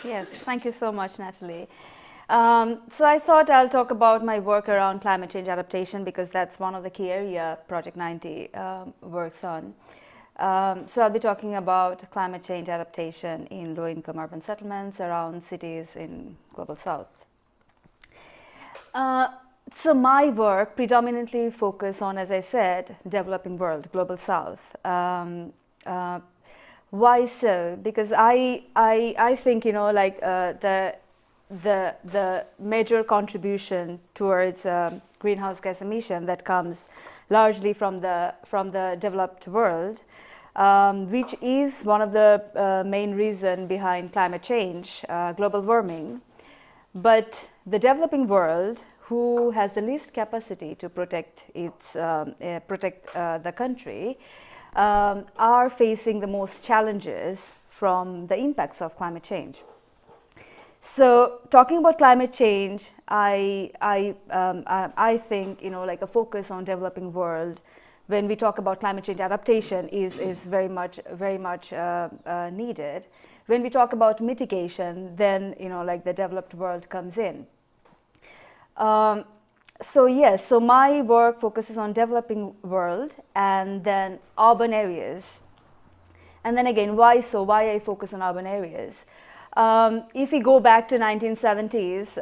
Yes, thank you so much, Natalie. So I thought I'll talk about my work around climate change adaptation because that's one of the key area Project 90 works on. So I'll be talking about climate change adaptation in low-income urban settlements around cities in Global South. So my work predominantly focus on, as I said, developing world, Global South. Why so? Because I think, you know, like the major contribution towards greenhouse gas emission that comes largely from the developed world, which is one of the main reason behind climate change, global warming. But the developing world, who has the least capacity to protect the country, are facing the most challenges from the impacts of climate change. So, talking about climate change, I think, you know, like a focus on developing world when we talk about climate change adaptation is very much needed. When we talk about mitigation, then, you know, like the developed world comes in. So yes, so my work focuses on developing world and then urban areas. And then again, why so? Why I focus on urban areas? If we go back to 1970s,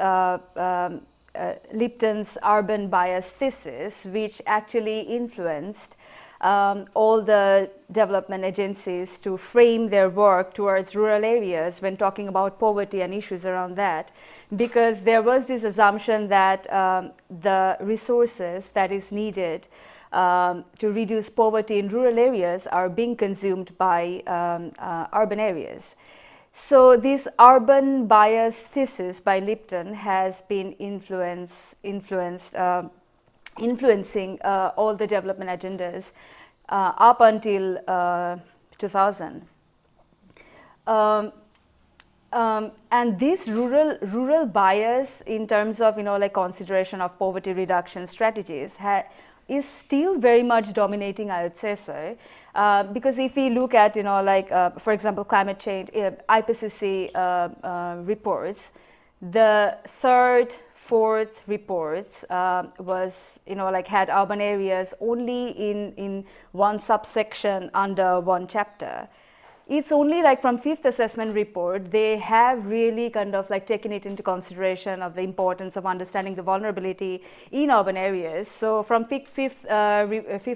Lipton's urban bias thesis, which actually influenced all the development agencies to frame their work towards rural areas when talking about poverty and issues around that, because there was this assumption that the resources that is needed to reduce poverty in rural areas are being consumed by urban areas. So this urban bias thesis by Lipton has been influencing all the development agendas up until 2000. And this rural bias in terms of, you know, like consideration of poverty reduction strategies is still very much dominating, I would say so, because if we look at, you know, like for example, climate change, IPCC reports, the third, fourth reports was, you know, like had urban areas only in one subsection under one chapter. It's only like from fifth assessment report, they have really kind of like taken it into consideration of the importance of understanding the vulnerability in urban areas. So from fifth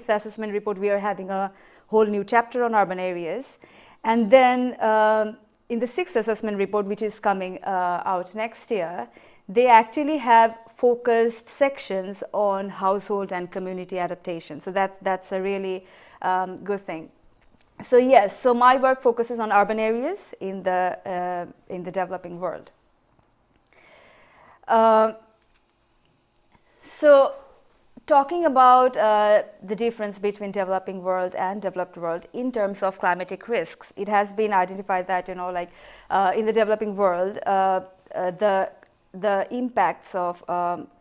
assessment report, we are having a whole new chapter on urban areas. And then in the sixth assessment report, which is coming out next year, they actually have focused sections on household and community adaptation. So that's a really good thing. So yes, so my work focuses on urban areas in the developing world. So talking about the difference between developing world and developed world in terms of climatic risks, it has been identified that, you know, like in the developing world, the impacts of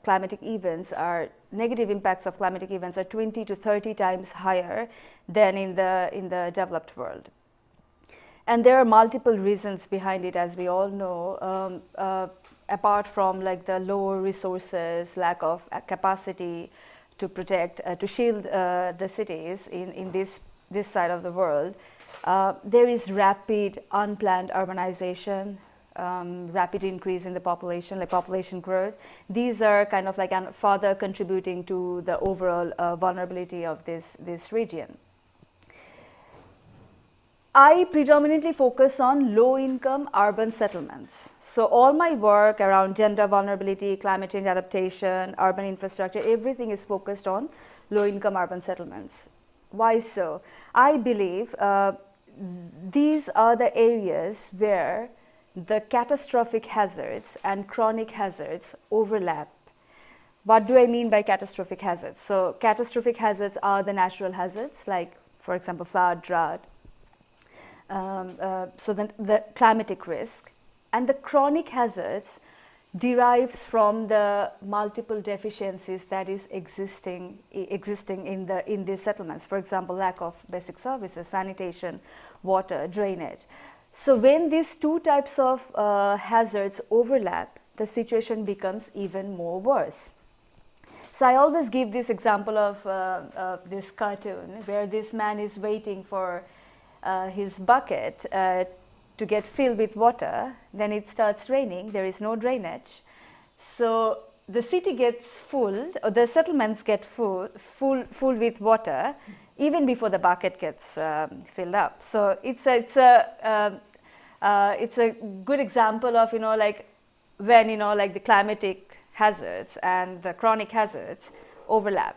climatic events are negative impacts of climatic events are 20 to 30 times higher than in the developed world. And there are multiple reasons behind it, as we all know, apart from like the lower resources, lack of capacity to protect, to shield the cities in this side of the world. There is rapid unplanned urbanization, rapid increase in the population, like population growth. These are kind of like further contributing to the overall vulnerability of this region. I predominantly focus on low-income urban settlements. So all my work around gender vulnerability, climate change adaptation, urban infrastructure, everything is focused on low-income urban settlements. Why so? I believe these are the areas where the catastrophic hazards and chronic hazards overlap. What do I mean by catastrophic hazards? So catastrophic hazards are the natural hazards, like, for example, flood, drought. So the climatic risk. And the chronic hazards derives from the multiple deficiencies that is existing in these settlements. For example, lack of basic services, sanitation, water, drainage. So when these two types of hazards overlap, the situation becomes even more worse. So I always give this example of this cartoon where this man is waiting for his bucket to get filled with water. Then it starts raining, there is no drainage. So the city gets full, or the settlements get full with water even before the bucket gets filled up. So it's a good example of, like when, like the climatic hazards and the chronic hazards overlap.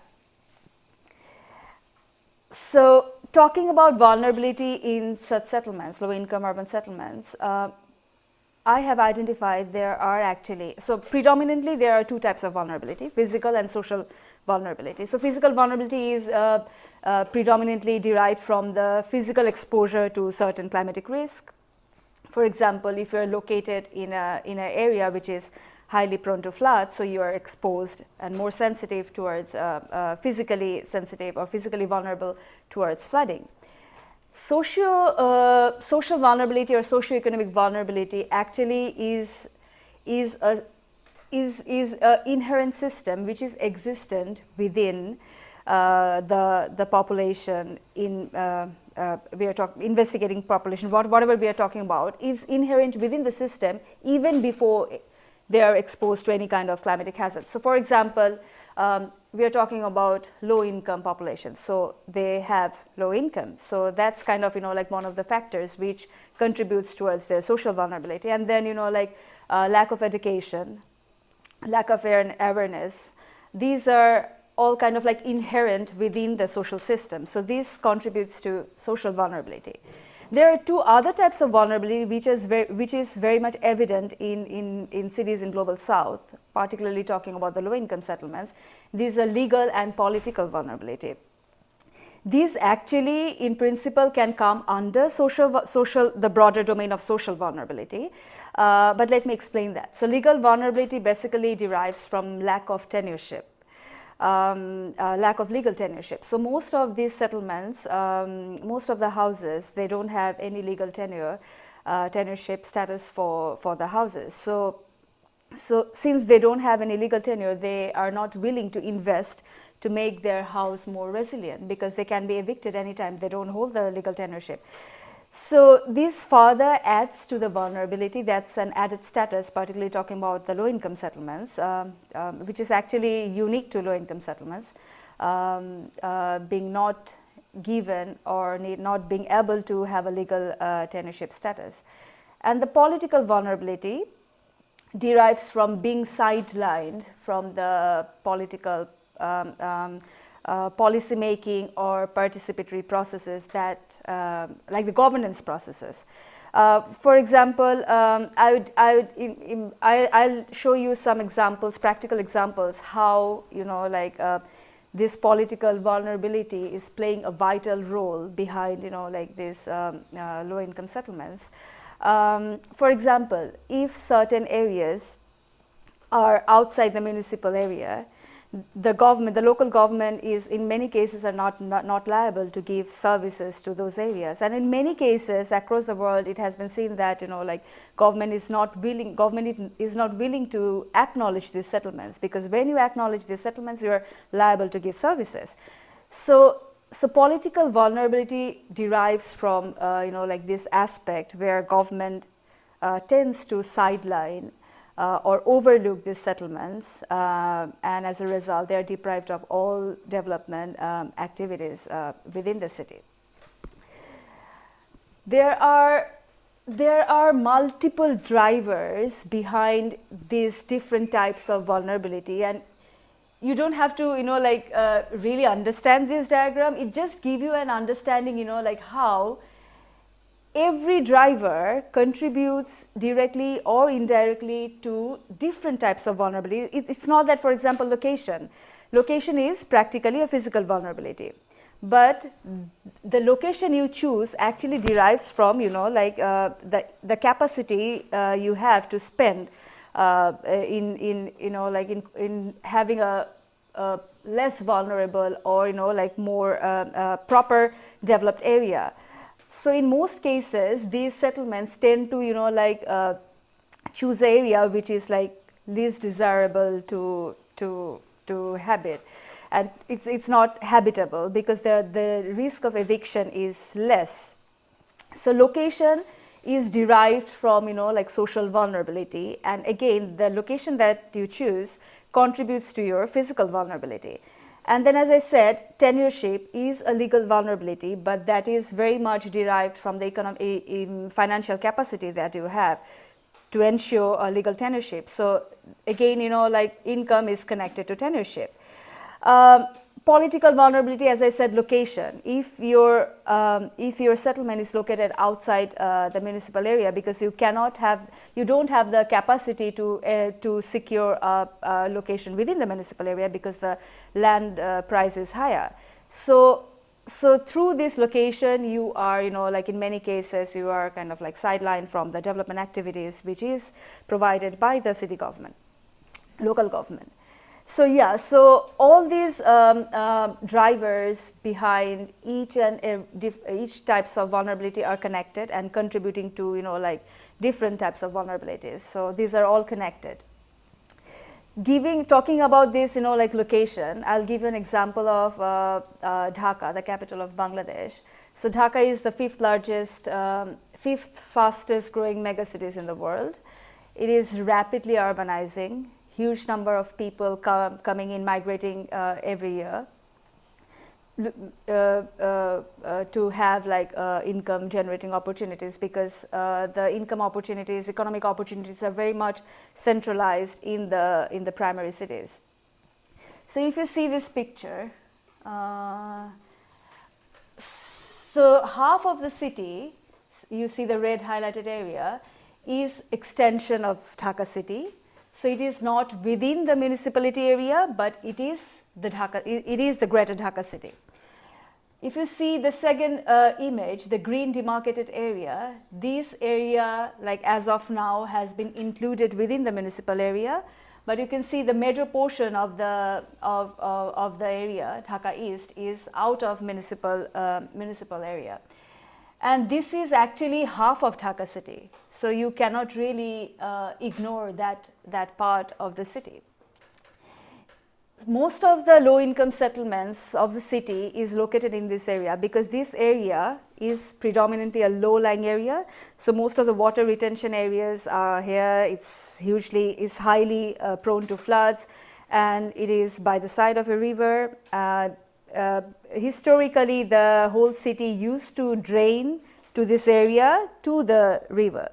So talking about vulnerability in such settlements, low-income urban settlements, I have identified there are actually, so predominantly there are two types of vulnerability, physical and social vulnerability. So physical vulnerability is predominantly derived from the physical exposure to certain climatic risk. For example, if you're located in an area which is highly prone to flood, so you are exposed and more sensitive towards physically sensitive or physically vulnerable towards flooding. Social vulnerability or socioeconomic vulnerability actually is an inherent system which is existent within the population. In we are investigating population, whatever we are talking about is inherent within the system even before they are exposed to any kind of climatic hazard. So for example, we are talking about low income populations, so they have low income, so that's kind of like one of the factors which contributes towards their social vulnerability. And then lack of education, lack of awareness, these are all kind of like inherent within the social system, so this contributes to social vulnerability. There are two other types of vulnerability which is very much evident in cities in Global South, particularly talking about the low-income settlements. These are legal and political vulnerability. These actually, in principle, can come under the broader domain of social vulnerability, but let me explain that. So legal vulnerability basically derives from lack of tenureship. Lack of legal tenureship. So most of these settlements, most of the houses, they don't have any legal tenureship status for the houses. So since they don't have any legal tenure, they are not willing to invest to make their house more resilient because they can be evicted anytime they don't hold the legal tenureship. So this further adds to the vulnerability. That's an added status, particularly talking about the low-income settlements, which is actually unique to low-income settlements, being not given or not being able to have a legal tenureship status. And the political vulnerability derives from being sidelined from the political policy making or participatory processes that like the governance processes. For example, I'll show you some examples, practical examples, how this political vulnerability is playing a vital role behind these low-income settlements. For example, if certain areas are outside the municipal area, the local government is in many cases are not liable to give services to those areas, and in many cases across the world it has been seen that government is not willing to acknowledge these settlements, because when you acknowledge these settlements you are liable to give services. So political vulnerability derives from this aspect where government tends to sideline or overlook these settlements, and as a result they are deprived of all development activities within the city. There are multiple drivers behind these different types of vulnerability, and you don't have to really understand this diagram. It just gives you an understanding how every driver contributes directly or indirectly to different types of vulnerability. It's not that, for example, location is practically a physical vulnerability, but the location you choose actually derives from the capacity you have to spend in having a less vulnerable or more proper developed area. So in most cases, these settlements tend to, choose an area which is like least desirable to habit, and it's not habitable because the risk of eviction is less. So location is derived from social vulnerability, and again the location that you choose contributes to your physical vulnerability. And then, as I said, tenureship is a legal vulnerability, but that is very much derived from the financial capacity that you have to ensure a legal tenureship. So again, income is connected to tenureship. Political vulnerability, as I said, location. If your settlement is located outside the municipal area, because you don't have the capacity to secure a location within the municipal area because the land price is higher. So through this location, you are, in many cases, you are kind of sidelined from the development activities which is provided by the city government, local government. So yeah, so all these drivers behind each types of vulnerability are connected and contributing to different types of vulnerabilities. So these are all connected. Talking about this location, I'll give you an example of Dhaka, the capital of Bangladesh. So Dhaka is the fifth fastest growing megacities in the world. It is rapidly urbanizing. Huge number of people coming in, migrating every year to have income generating opportunities, because the economic opportunities are very much centralized in the primary cities. So if you see this picture, so half of the city, you see the red highlighted area, is extension of Dhaka city. So it is not within the municipality area, but it is the greater Dhaka city. If you see the second image, the green demarcated area, this area, as of now, has been included within the municipal area, but you can see the major portion of the area, Dhaka East, is out of municipal area. And this is actually half of Dhaka city. So you cannot really ignore that part of the city. Most of the low-income settlements of the city is located in this area, because this area is predominantly a low-lying area. So most of the water retention areas are here. It's highly prone to floods, and it is by the side of a river. Historically, the whole city used to drain to this area to the river.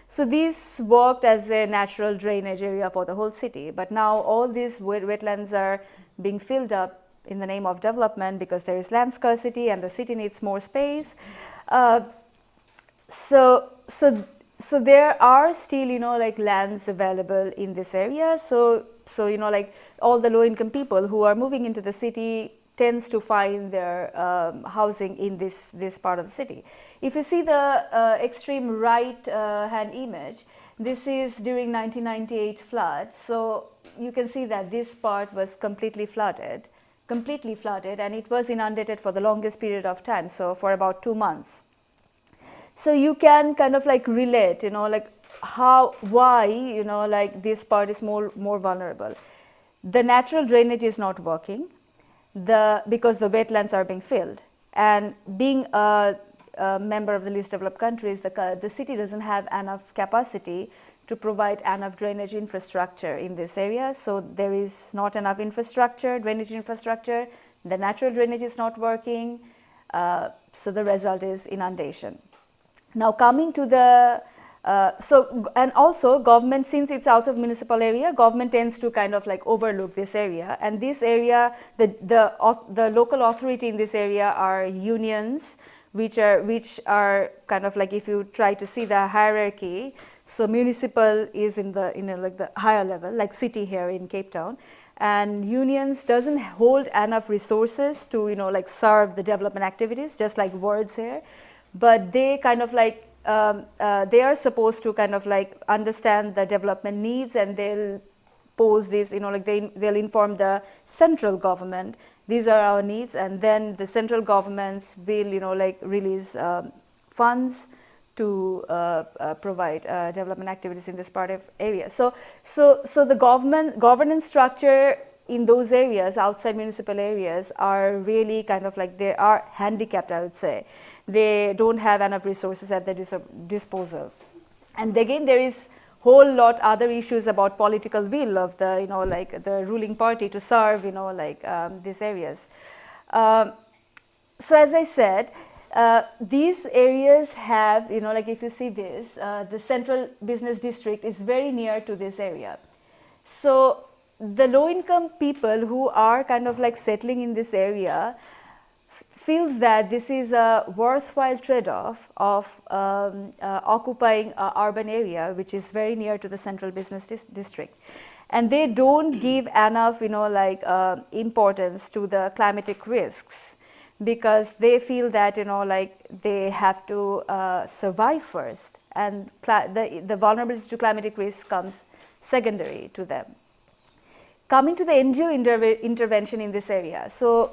So this worked as a natural drainage area for the whole city. But now all these wetlands are being filled up in the name of development, because there is land scarcity and the city needs more space. So there are still lands available in this area. So all the low income people who are moving into the city tends to find their housing in this part of the city. If you see the extreme right hand image, this is during 1998 flood. So you can see that this part was completely flooded, and it was inundated for the longest period of time, so for about 2 months. So you can kind of relate, why this part is more vulnerable. The natural drainage is not working, because the wetlands are being filled, and being a member of the least developed countries, the city doesn't have enough capacity to provide enough drainage infrastructure in this area. So there is not enough drainage infrastructure. The natural drainage is not working. So the result is inundation. Now coming to the and also government, since it's out of municipal area, government tends to kind of overlook this area, and this area, the local authority in this area are unions, which are kind of if you try to see the hierarchy, so municipal is in the higher level, like city here in Cape Town, and unions doesn't hold enough resources to serve the development activities, just like words here, but they kind of they are supposed to kind of understand the development needs, and they'll pose this, they'll inform the central government, these are our needs, and then the central governments will release funds to provide development activities in this part of area. So the governance structure in those areas, outside municipal areas, are really kind of like, they are handicapped, I would say. They don't have enough resources at their disposal. And again, there is whole lot other issues about political will of the, like the ruling party to serve, these areas. So as I said, these areas have, like if you see this, the central business district is very near to this area. So the low-income people who are kind of like settling in this area feels that this is a worthwhile trade-off of occupying an urban area which is very near to the central business district. And they don't give enough, importance to the climatic risks, because they feel that, they have to survive first, and the vulnerability to climatic risk comes secondary to them. Coming to the NGO intervention in this area. So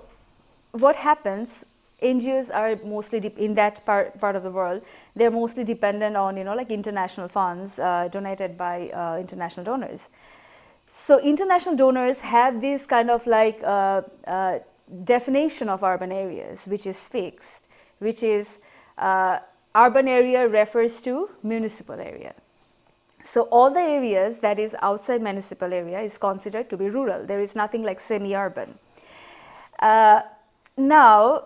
what happens, NGOs are mostly in that part of the world, they're mostly dependent on, like international funds donated by international donors. So international donors have this kind of like definition of urban areas, which is fixed, which is urban area refers to municipal area. So all the areas that is outside municipal area is considered to be rural. There is nothing like semi-urban. Now,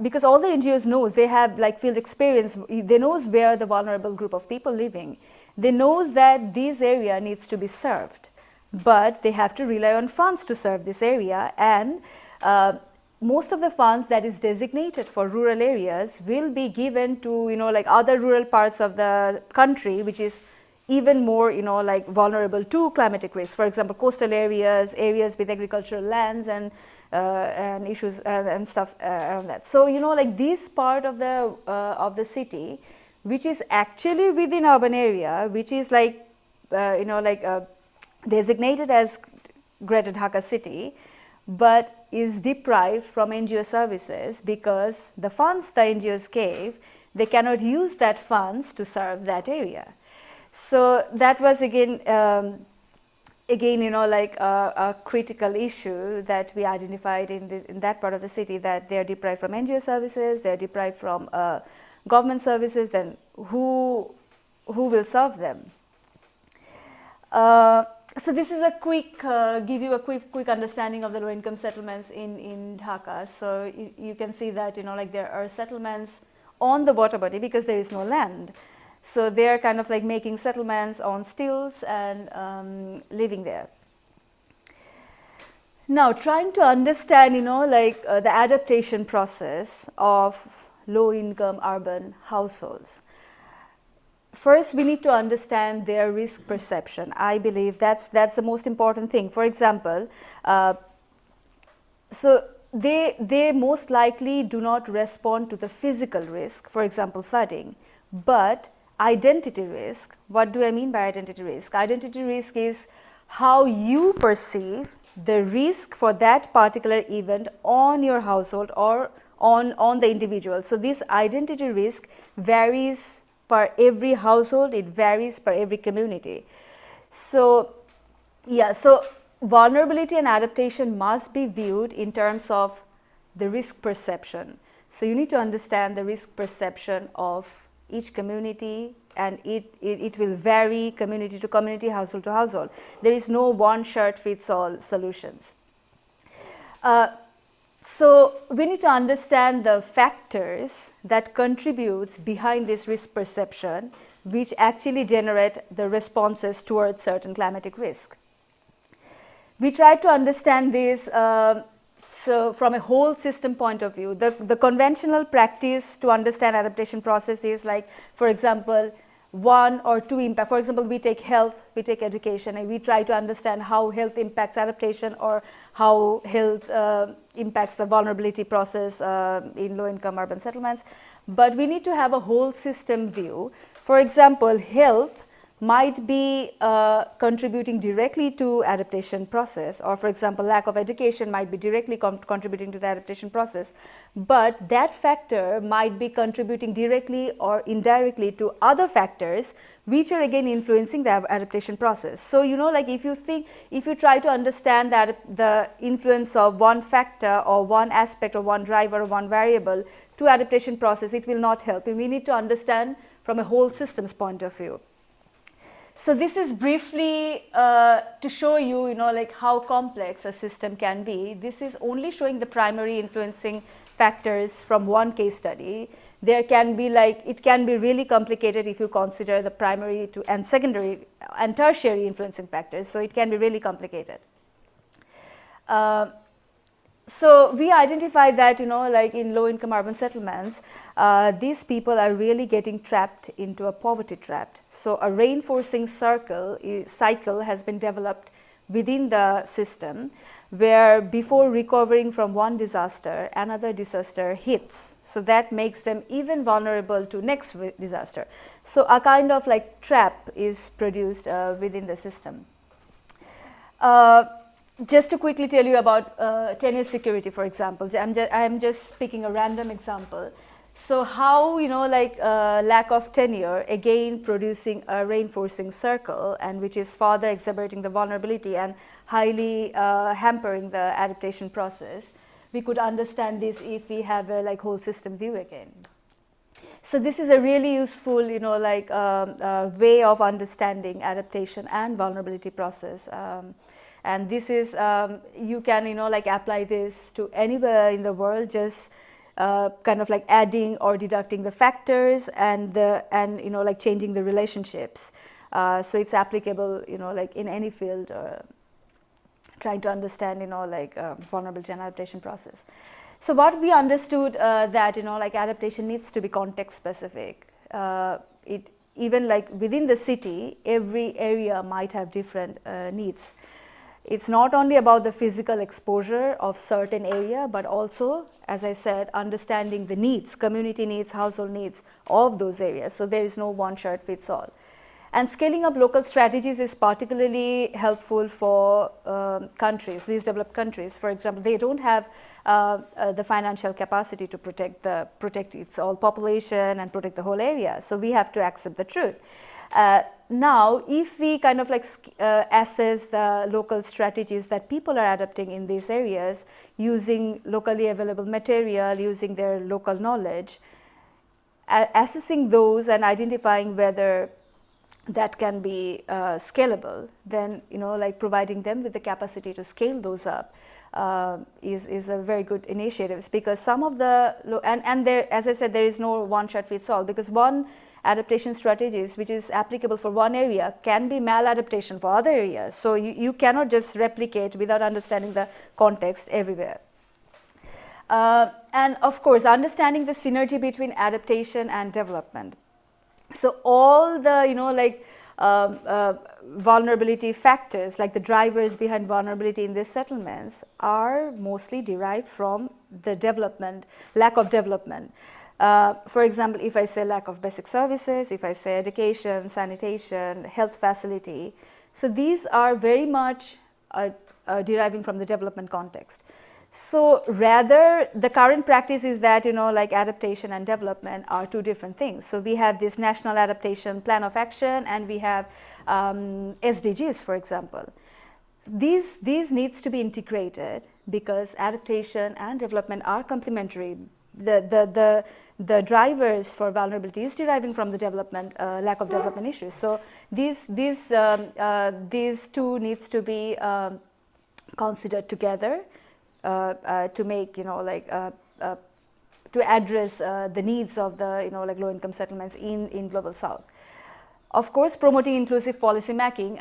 because all the NGOs knows, they have like field experience, they knows where the vulnerable group of people living. They knows that this area needs to be served, but they have to rely on funds to serve this area, and most of the funds that is designated for rural areas will be given to, like other rural parts of the country, which is even more, like vulnerable to climatic risk. For example, coastal areas, areas with agricultural lands and issues and stuff around that. So, like this part of the city, which is actually within urban area, which is like, designated as Greater Dhaka city, but is deprived from NGO services because the funds the NGOs gave, they cannot use that funds to serve that area. So that was again, like a critical issue that we identified in that part of the city, that they are deprived from NGO services, they are deprived from government services. Then who will serve them? So this is a quick, give you a quick understanding of the low-income settlements in Dhaka. So you can see that, like there are settlements on the water body because there is no land. So they are kind of like making settlements on stilts and living there. Now, trying to understand, the adaptation process of low-income urban households. First, we need to understand their risk perception. I believe that's the most important thing. For example, so they most likely do not respond to the physical risk, for example, flooding, but identity risk. What do I mean by identity risk? Identity risk is how you perceive the risk for that particular event on your household or on the individual. So this identity risk varies per every household, it varies per every community. So yeah, so vulnerability and adaptation must be viewed in terms of the risk perception. So you need to understand the risk perception of each community, and it will vary community to community, household to household. There is no one shirt fits all solutions. So we need to understand the factors that contributes behind this risk perception, which actually generate the responses towards certain climatic risk. We try to understand this so from a whole system point of view. The conventional practice to understand adaptation process is like, for example, one or two impact. For example, we take health, we take education, and we try to understand how health impacts adaptation or how health impacts the vulnerability process in low-income urban settlements. But we need to have a whole system view. For example, health might be contributing directly to adaptation process, or for example lack of education might be directly contributing to the adaptation process, but that factor might be contributing directly or indirectly to other factors which are again influencing the adaptation process. So like if you try to understand that the influence of one factor or one aspect or one driver or one variable to adaptation process, it will not help. We need to understand from a whole systems point of view. So this is briefly to show you, like how complex a system can be. This is only showing the primary influencing factors from one case study. There can be it can be really complicated if you consider the primary to and secondary and tertiary influencing factors. So it can be really complicated. So we identified that, like in low-income urban settlements, these people are really getting trapped into a poverty trap. So a reinforcing cycle has been developed within the system, where before recovering from one disaster, another disaster hits. So that makes them even vulnerable to next disaster. So a kind of trap is produced within the system. Just to quickly tell you about tenure security, for example, I'm just picking a random example. So how, lack of tenure again producing a reinforcing circle, and which is further exacerbating the vulnerability and highly hampering the adaptation process. We could understand this if we have a whole system view again. So this is a really useful, way of understanding adaptation and vulnerability process. And this is, you can, apply this to anywhere in the world, just kind of adding or deducting the factors and changing the relationships. So it's applicable, in any field, trying to understand, vulnerability and adaptation process. So what we understood that, adaptation needs to be context specific. Even within the city, every area might have different needs. It's not only about the physical exposure of certain area, but also, as I said, understanding the needs, community needs, household needs of those areas. So there is no one shirt fits all. And scaling up local strategies is particularly helpful for countries, least developed countries. For example, they don't have the financial capacity to protect its whole population and protect the whole area. So we have to accept the truth. Now, if we kind of assess the local strategies that people are adopting in these areas, using locally available material, using their local knowledge, assessing those and identifying whether that can be scalable, then providing them with the capacity to scale those up is a very good initiative, because some of the and there, as I said, there is no one shot fits all, because one adaptation strategies which is applicable for one area can be maladaptation for other areas. So you cannot just replicate without understanding the context everywhere. And of course, understanding the synergy between adaptation and development. So all the vulnerability factors, like the drivers behind vulnerability in these settlements, are mostly derived from the lack of development. For example, if I say lack of basic services, if I say education, sanitation, health facility, so these are very much deriving from the development context. So rather, the current practice is that adaptation and development are two different things. So we have this National Adaptation Plan of Action, and we have SDGs, for example. These needs to be integrated, because adaptation and development are complementary. The drivers for vulnerability is deriving from the lack of development issues. So these two needs to be considered together to make to address the needs of the low-income settlements in Global South. Of course, promoting inclusive policy making.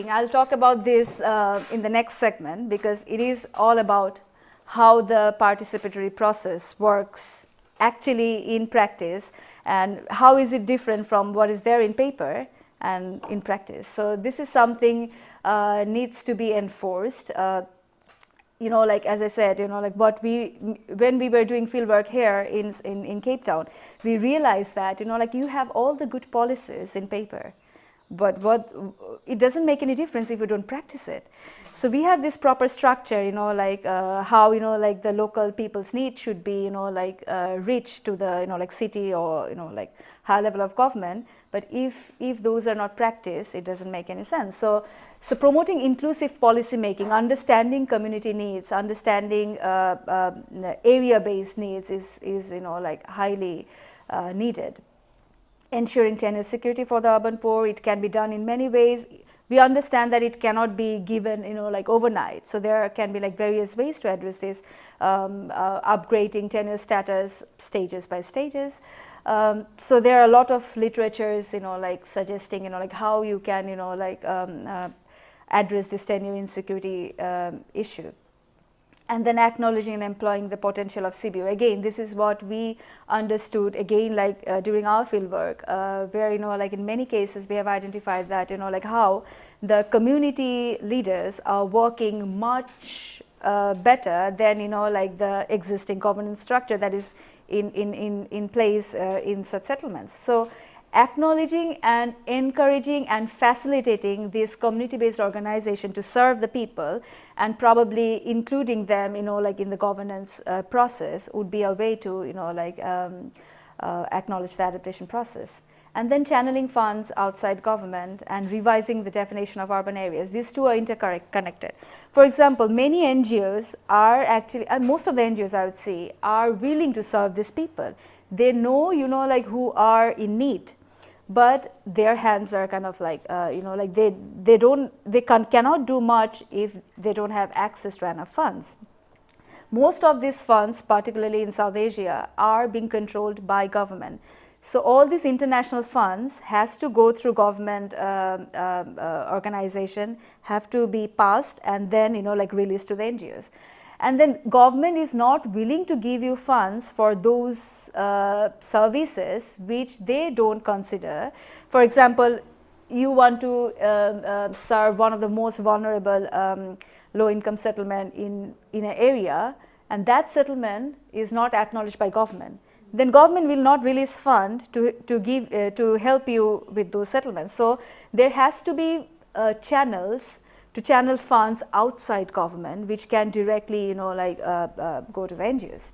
I'll talk about this in the next segment, because it is all about how the participatory process works actually in practice, and how is it different from what is there in paper and in practice. So this is something needs to be enforced. As I said, when we were doing fieldwork here in Cape Town, we realized that, you have all the good policies in paper, but it doesn't make any difference if you don't practice it. So we have this proper structure, like how, like the local people's needs should be, reached to the, like city or, like high level of government. But if those are not practiced, it doesn't make any sense. So promoting inclusive policy making, understanding community needs, understanding area-based needs is like highly needed. Ensuring tenure security for the urban poor, it can be done in many ways. We understand that it cannot be given, like overnight. So there can be like various ways to address this, upgrading tenure status stages by stages. So there are a lot of literatures, like suggesting, like how you can, like address this tenure insecurity issue. And then acknowledging and employing the potential of CBO. Again, this is what we understood, again, like during our fieldwork, where, like in many cases we have identified that, like how the community leaders are working much better than, like the existing governance structure that is in place in such settlements. So acknowledging and encouraging and facilitating this community-based organization to serve the people, and probably including them, like in the governance process, would be a way to, like acknowledge the adaptation process. And then channeling funds outside government and revising the definition of urban areas. These two are interconnected. For example, many NGOs are actually, and most of the NGOs I would say, are willing to serve these people. They know, like who are in need, but their hands are kind of like, like they cannot do much if they don't have access to enough funds. Most of these funds, particularly in South Asia, are being controlled by government. So all these international funds has to go through government organization, have to be passed, and then, like released to the NGOs. And then government is not willing to give you funds for those services which they don't consider. For example, you want to serve one of the most vulnerable low-income settlement in an area, and that settlement is not acknowledged by government. Then government will not release fund to help you with those settlements. So there has to be channels to channel funds outside government, which can directly, like go to the NGOs.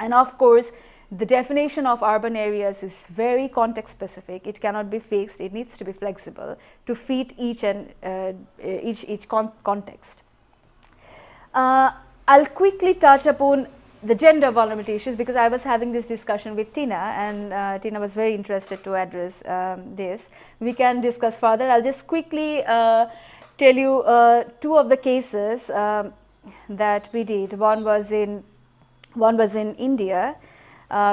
And of course, the definition of urban areas is very context specific. It cannot be fixed. It needs to be flexible to fit each context. I'll quickly touch upon the gender vulnerability issues, because I was having this discussion with Tina, and Tina was very interested to address this. We can discuss further. I'll just quickly tell you two of the cases that we did. One was in India,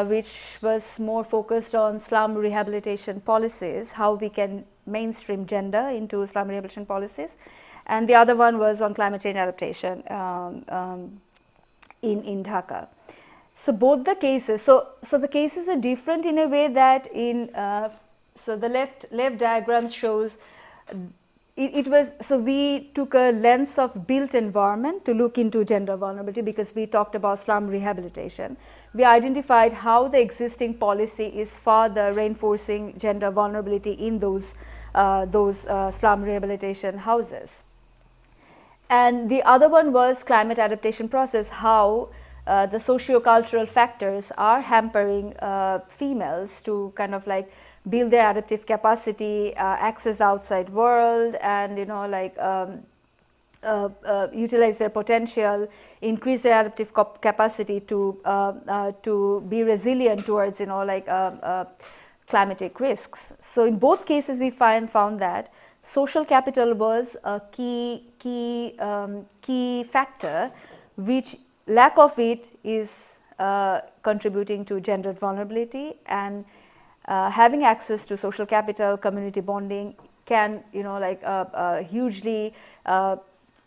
which was more focused on slum rehabilitation policies, how we can mainstream gender into slum rehabilitation policies, and the other one was on climate change adaptation in Dhaka. So both the cases, so the cases are different in a way that so the left diagram shows. So we took a lens of built environment to look into gender vulnerability, because we talked about slum rehabilitation. We identified how the existing policy is further reinforcing gender vulnerability in those slum rehabilitation houses. And the other one was climate adaptation process, how the socio-cultural factors are hampering females to kind of like build their adaptive capacity, access the outside world, and utilize their potential, increase their adaptive capacity to be resilient towards climatic risks. So in both cases, we found that social capital was a key factor, which lack of it is contributing to gendered vulnerability, and having access to social capital, community bonding can hugely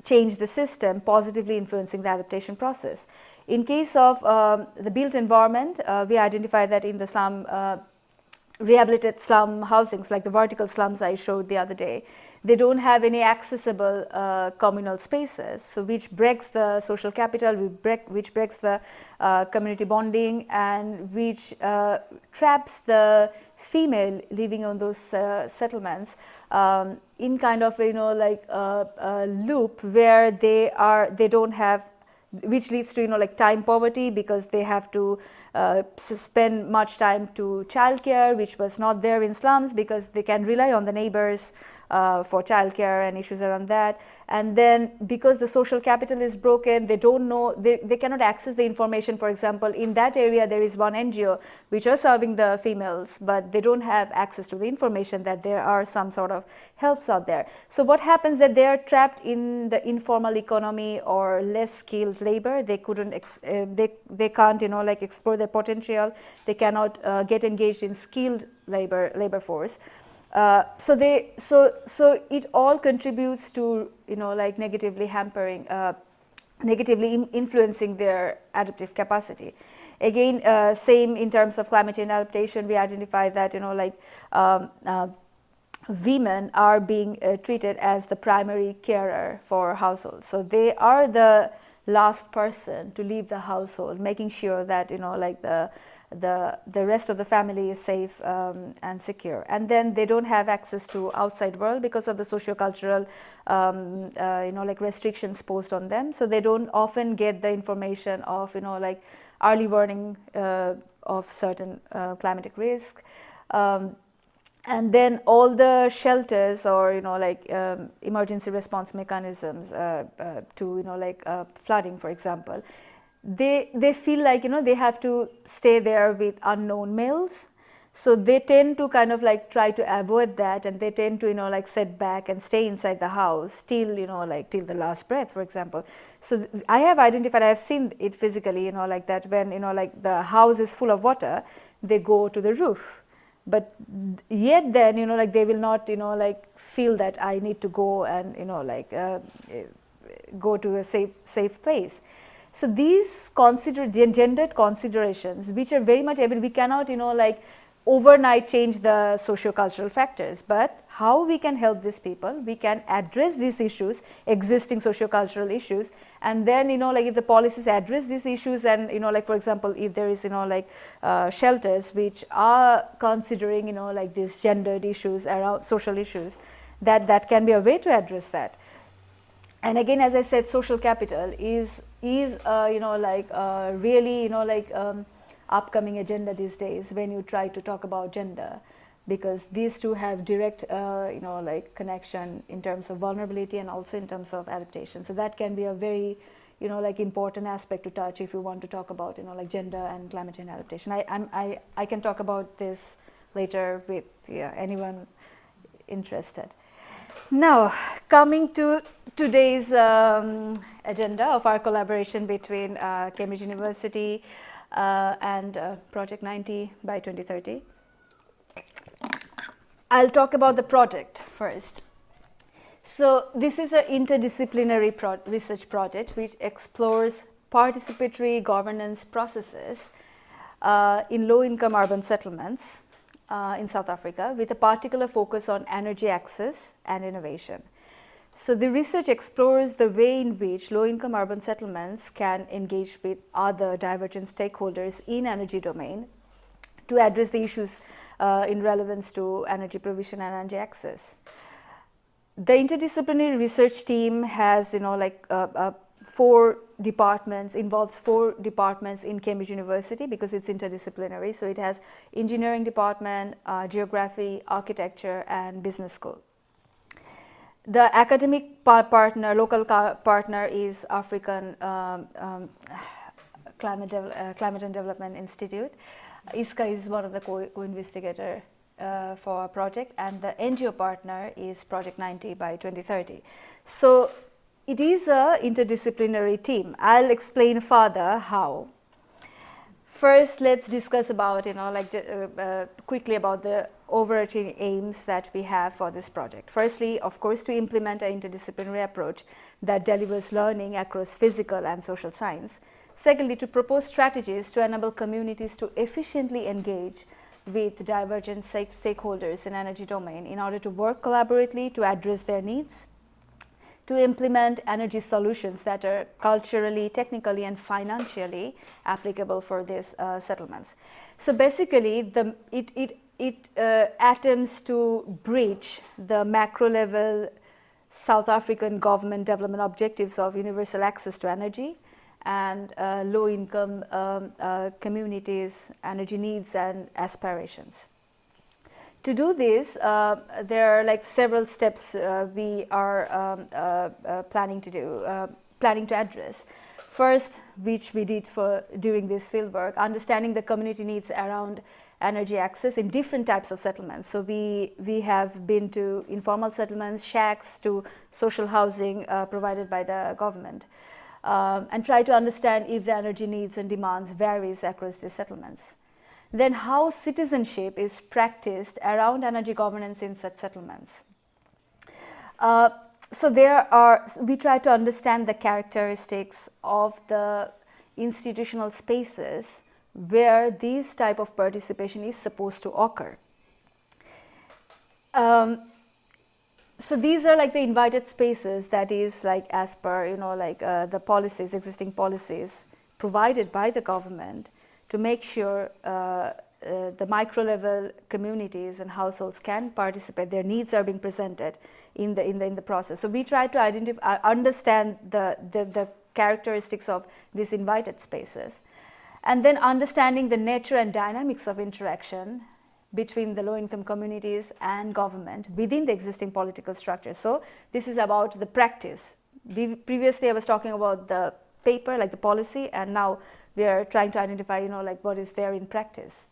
change the system, positively influencing the adaptation process. In case of the built environment, we identified that in the slum rehabilitated slum housings, like the vertical slums I showed the other day, they don't have any accessible communal spaces, so which breaks the social capital, which breaks the community bonding, and which traps the female living on those settlements in kind of a loop where they don't have, which leads to like time poverty, because they have to spend much time to childcare, which was not there in slums, because they can rely on the neighbors for childcare and issues around that. And then because the social capital is broken, they don't know, they cannot access the information. For example, in that area there is one NGO which are serving the females, but they don't have access to the information that there are some sort of helps out there. So what happens that they are trapped in the informal economy or less skilled labor. They couldn't they can't like explore their potential. They cannot get engaged in skilled labor force. So it all contributes to like negatively hampering, negatively influencing their adaptive capacity. Again, same in terms of climate change adaptation, we identify that women are being treated as the primary carer for households. So they are the last person to leave the household, making sure that like the rest of the family is safe and secure. And then they don't have access to outside world because of the socio-cultural like restrictions posed on them. So they don't often get the information of like early warning of certain climatic risk. And then all the shelters or like emergency response mechanisms to like flooding, for example, they feel like they have to stay there with unknown males. So they tend to kind of like try to avoid that, and they tend to like sit back and stay inside the house till like till the last breath, for example. So I have identified, I have seen it physically like that when like the house is full of water, they go to the roof. But yet then like they will not like feel that I need to go and like go to a safe place. So these gendered considerations, which are very much we cannot like overnight change the socio-cultural factors, but how we can help these people, we can address these issues, existing socio-cultural issues, and then like if the policies address these issues, and like for example if there is like shelters which are considering like these gendered issues around social issues, that can be a way to address that. And again, as I said, social capital is like really like upcoming agenda these days when you try to talk about gender, because these two have direct like connection in terms of vulnerability and also in terms of adaptation. So that can be a very like important aspect to touch if you want to talk about like gender and climate change adaptation. I can talk about this later with anyone interested. Now, coming to today's agenda of our collaboration between Cambridge University and Project 90 by 2030. I'll talk about the project first. So this is an interdisciplinary research project which explores participatory governance processes in low-income urban settlements in South Africa, with a particular focus on energy access and innovation. So the research explores the way in which low-income urban settlements can engage with other divergent stakeholders in energy domain to address the issues in relevance to energy provision and energy access. The interdisciplinary research team has like 4 departments, involves 4 departments in Cambridge University because it's interdisciplinary. So it has engineering department, geography, architecture, and business school. The academic partner, local partner is African Climate and Development Institute. ISCA is one of the co-investigator for our project, and the NGO partner is Project 90 by 2030. So it is an interdisciplinary team. I'll explain further how. First, let's discuss about, quickly about the overarching aims that we have for this project. Firstly, of course, to implement an interdisciplinary approach that delivers learning across physical and social science. Secondly, to propose strategies to enable communities to efficiently engage with divergent stakeholders in energy domain in order to work collaboratively to address their needs, to implement energy solutions that are culturally, technically, and financially applicable for these settlements. So basically, it attempts to bridge the macro level South African government development objectives of universal access to energy and low income communities' energy needs and aspirations. To do this, there are like several steps we are planning to address. First, which we did during this fieldwork, understanding the community needs around energy access in different types of settlements. So we have been to informal settlements, shacks, to social housing provided by the government, and try to understand if the energy needs and demands varies across these settlements. Then how citizenship is practiced around energy governance in such settlements. So we try to understand the characteristics of the institutional spaces where this type of participation is supposed to occur. So these are like the invited spaces, that is like as per the policies, existing policies provided by the government to make sure the micro level communities and households can participate, their needs are being presented in the process. So we try to understand the characteristics of these invited spaces, and then understanding the nature and dynamics of interaction between the low income communities and government within the existing political structure. So this is about the practice. Previously I was talking about the paper, like the policy, and now we are trying to identify like what is there in practice.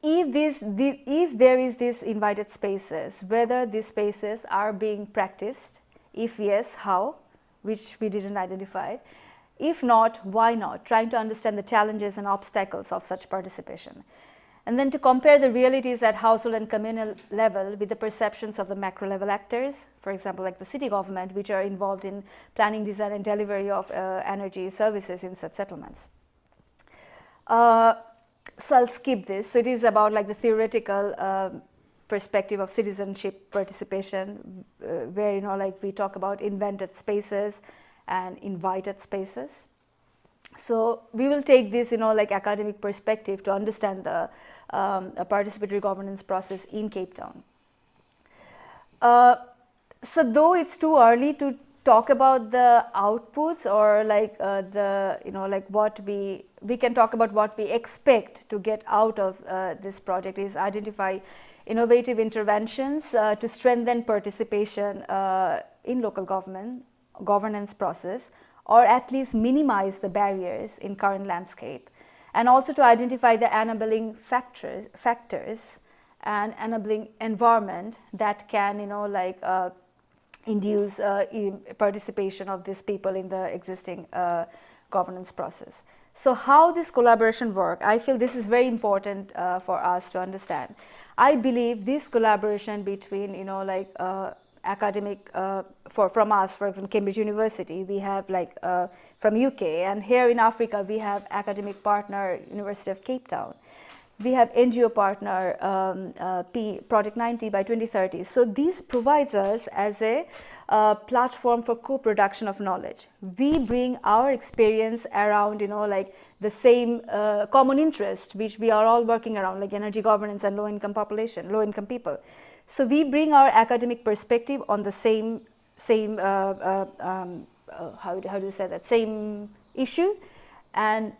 If there is these invited spaces, whether these spaces are being practiced, if yes, how, which we didn't identify. If not, why not? Trying to understand the challenges and obstacles of such participation. And then to compare the realities at household and communal level with the perceptions of the macro level actors, for example, like the city government, which are involved in planning, design and delivery of energy services in such settlements. So I'll skip this. So it is about like the theoretical perspective of citizenship participation, where like we talk about invented spaces and invited spaces. So we will take this like academic perspective to understand the participatory governance process in Cape Town. So though it's too early to talk about the outputs or like what we can talk about what we expect to get out of this project is identify innovative interventions to strengthen participation in local governance process, or at least minimize the barriers in current landscape, and also to identify the enabling factors and enabling environment that can induce participation of these people in the existing governance process. So how this collaboration work, I feel this is very important for us to understand. I believe this collaboration between academic from us, for example, Cambridge University, we have from UK, and here in Africa we have academic partner University of Cape Town. We have NGO partner Project 90 by 2030. So this provides us as a platform for co-production of knowledge. We bring our experience around the same common interest which we are all working around, like energy governance and low-income population, low-income people. So we bring our academic perspective on the same issue, and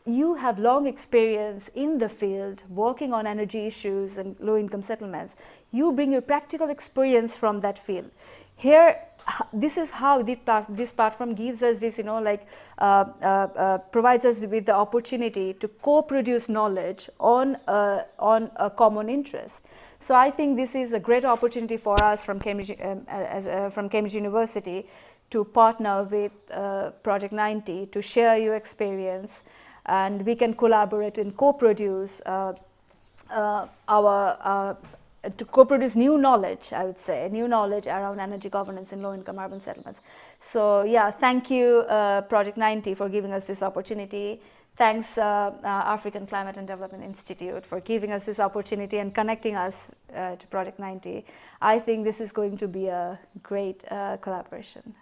you have long experience in the field working on energy issues and low-income settlements. You bring your practical experience from that field. Here, this is how this platform gives us this, provides us with the opportunity to co-produce knowledge on a common interest. So I think this is a great opportunity for us from Cambridge, from Cambridge University to partner with Project 90 to share your experience, and we can collaborate and co-produce to co-produce new knowledge, I would say, new knowledge around energy governance in low-income urban settlements. So yeah, thank you Project 90 for giving us this opportunity. Thanks African Climate and Development Institute for giving us this opportunity and connecting us to Project 90. I think this is going to be a great collaboration.